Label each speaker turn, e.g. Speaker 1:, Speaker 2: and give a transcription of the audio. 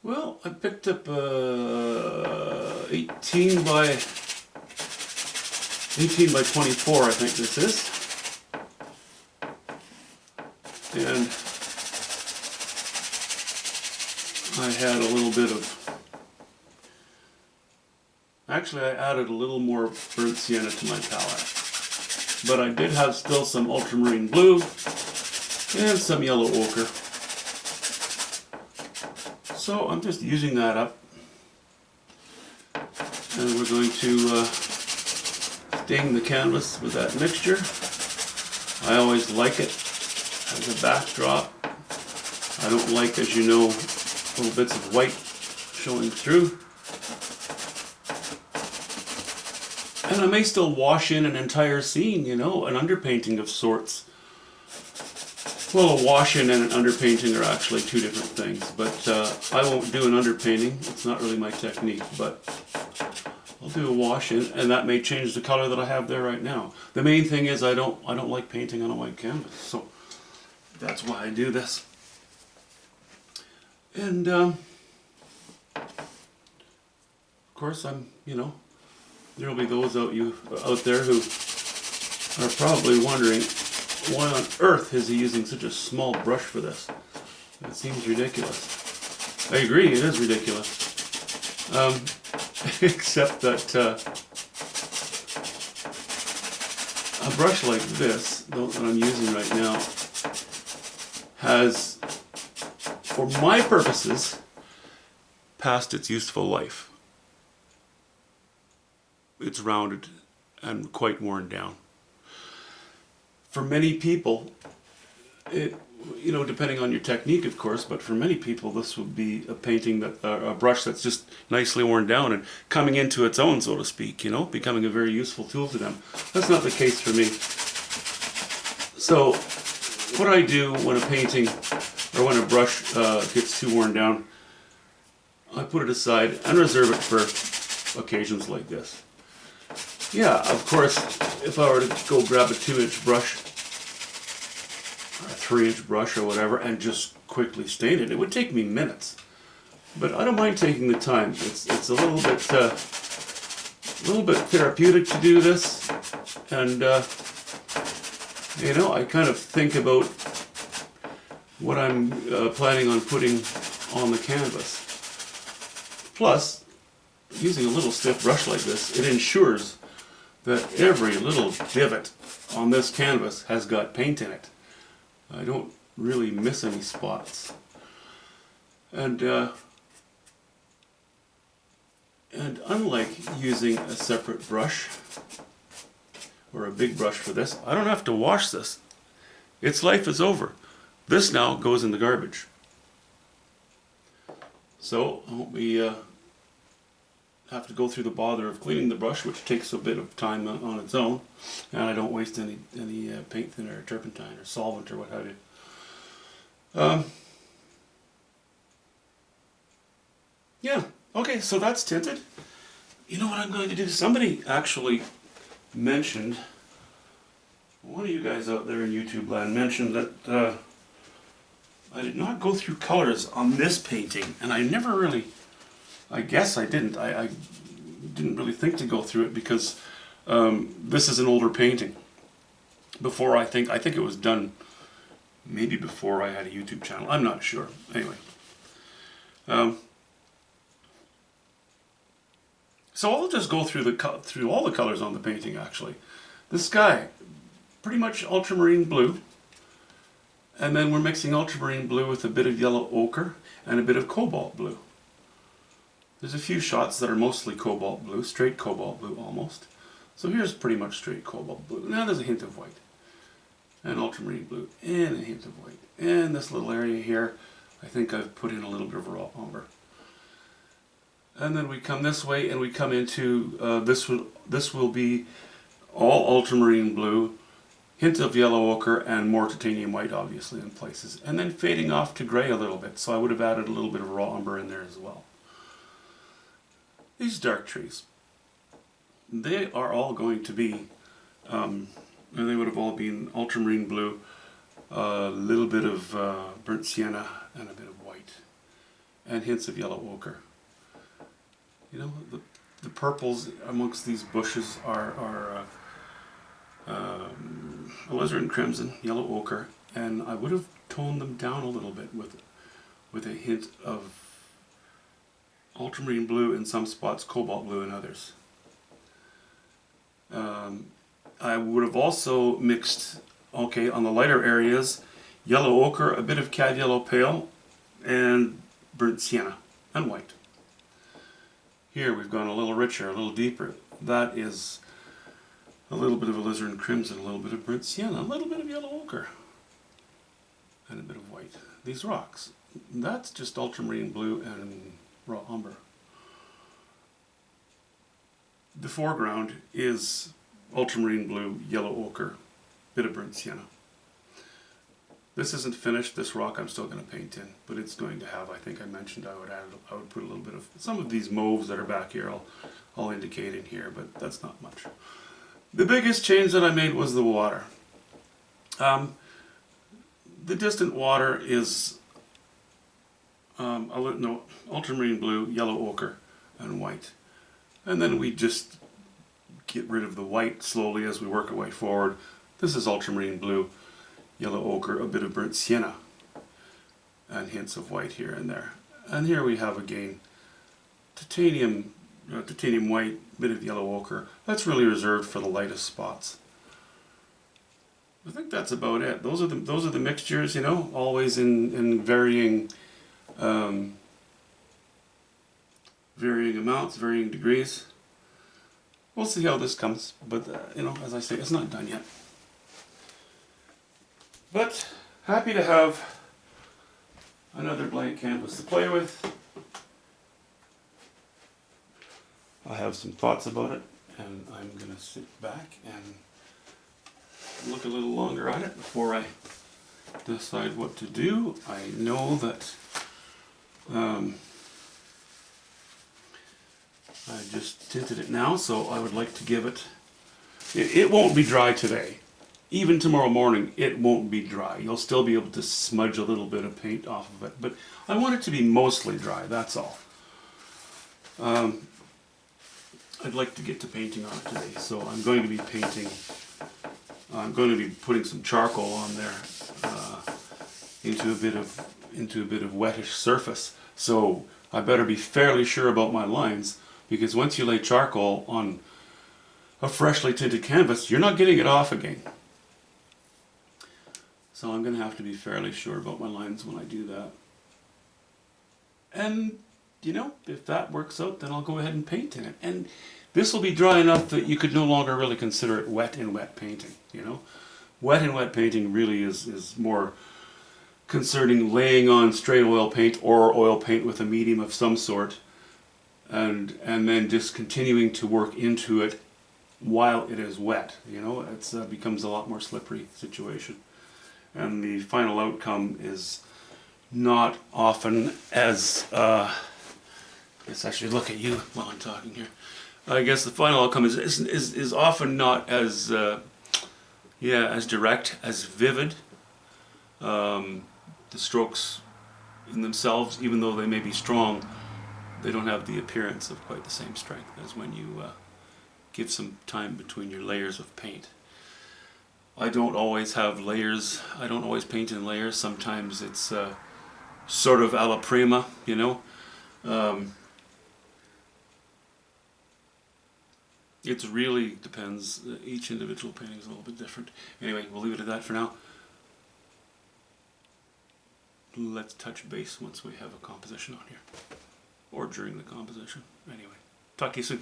Speaker 1: Well, I picked up 18 by 24, I think this is. And I had a little bit of, actually I added a little more burnt sienna to my palette. But I did have still some ultramarine blue and some yellow ochre. So I'm just using that up. And we're going to stain the canvas with that mixture. I always like it as a backdrop. I don't like, as you know, little bits of white showing through. And I may still wash in an entire scene, you know, an underpainting of sorts. Well, a wash-in and an underpainting are actually two different things, but I won't do an underpainting. It's not really my technique, but I'll do a wash-in, and that may change the color that I have there right now. The main thing is I don't like painting on a white canvas, so that's why I do this. And of course, there'll be those out there who are probably wondering, why on earth is he using such a small brush for this? It seems ridiculous. I agree, it is ridiculous. Except that a brush like this, the one that I'm using right now, has, for my purposes, passed its useful life. It's rounded and quite worn down. For many people, depending on your technique, of course, but for many people, this would be a painting a brush that's just nicely worn down and coming into its own, so to speak. Becoming a very useful tool to them. That's not the case for me. So, what I do when a painting or when a brush gets too worn down, I put it aside and reserve it for occasions like this. Yeah, of course, if I were to go grab a 2-inch brush, or a 3-inch brush or whatever, and just quickly stain it, it would take me minutes. But I don't mind taking the time. It's a little bit therapeutic to do this, and I kind of think about what I'm planning on putting on the canvas. Plus, using a little stiff brush like this, it ensures that every little divot on this canvas has got paint in it. I don't really miss any spots. And unlike using a separate brush, or a big brush for this, I don't have to wash this. Its life is over. This now goes in the garbage. So I won't be have to go through the bother of cleaning the brush, which takes a bit of time on its own, and I don't waste any paint thinner or turpentine or solvent or what have you. Yeah, okay, so that's tinted. You know what I'm going to do? Somebody actually mentioned, one of you guys out there in YouTube land mentioned that I did not go through colors on this painting, and I never really, I guess I didn't. I didn't really think to go through it because this is an older painting. Before I think it was done maybe before I had a YouTube channel. I'm not sure. Anyway. So I'll just go through all the colors on the painting actually. The sky, pretty much ultramarine blue. And then we're mixing ultramarine blue with a bit of yellow ochre and a bit of cobalt blue. There's a few shots that are mostly cobalt blue, straight cobalt blue almost. So here's pretty much straight cobalt blue. Now there's a hint of white. And ultramarine blue, and a hint of white. And this little area here, I think I've put in a little bit of raw umber. And then we come this way and we come into, this will be all ultramarine blue, hint of yellow ochre, and more titanium white obviously in places. And then fading off to gray a little bit, so I would have added a little bit of raw umber in there as well. These dark trees, they are all going to be, and they would have all been ultramarine blue, a little bit of burnt sienna, and a bit of white. and hints of yellow ochre. You know, the purples amongst these bushes are alizarin crimson, yellow ochre, and I would have toned them down a little bit with a hint of ultramarine blue in some spots, cobalt blue in others. I would have also mixed, okay, on the lighter areas, yellow ochre, a bit of cad yellow pale, and burnt sienna, and white. Here we've gone a little richer, a little deeper. That is a little bit of alizarin crimson, a little bit of burnt sienna, a little bit of yellow ochre, and a bit of white. These rocks, that's just ultramarine blue and raw umber. The foreground is ultramarine blue, yellow ochre, bit of burnt sienna. This isn't finished. This rock I'm still going to paint in, but it's going to have, I think I mentioned I would put a little bit of, some of these mauves that are back here I'll indicate in here, but that's not much. The biggest change that I made was the water. The distant water is ultramarine blue, yellow ochre, and white. And then we just get rid of the white slowly as we work our way forward. This is ultramarine blue, yellow ochre, a bit of burnt sienna, and hints of white here and there. And here we have again titanium white, bit of yellow ochre. That's really reserved for the lightest spots. I think that's about it. Those are the mixtures, you know, always in varying amounts, varying degrees. We'll see how this comes, but you know, as I say, it's not done yet. But happy to have another blank canvas to play with. I have some thoughts about it, and I'm going to sit back and look a little longer at it before I decide what to do. I know that I just tinted it now, so I would like to give it, it won't be dry today. Even tomorrow morning, it won't be dry. You'll still be able to smudge a little bit of paint off of it, but I want it to be mostly dry, that's all. I'd like to get to painting on it today, so I'm going to be painting, I'm going to be putting some charcoal on there into a bit of wettish surface. So I better be fairly sure about my lines, because once you lay charcoal on a freshly tinted canvas, you're not getting it off again. So I'm going to have to be fairly sure about my lines when I do that. And, you know, if that works out, then I'll go ahead and paint in it. And this will be dry enough that you could no longer really consider it wet in wet painting, you know. Wet in wet painting really is more concerning laying on straight oil paint or oil paint with a medium of some sort, and then just continuing to work into it while it is wet. You know, it becomes a lot more slippery situation. And the final outcome is not often as, I guess I should look at you while I'm talking here. I guess the final outcome is often not as, as direct, as vivid. The strokes in themselves, even though they may be strong, they don't have the appearance of quite the same strength as when you give some time between your layers of paint. I don't always have layers. I don't always paint in layers. Sometimes it's sort of alla prima, you know. It really depends. Each individual painting is a little bit different. Anyway, we'll leave it at that for now. Let's touch base once we have a composition on here. Or during the composition. Anyway, talk to you soon.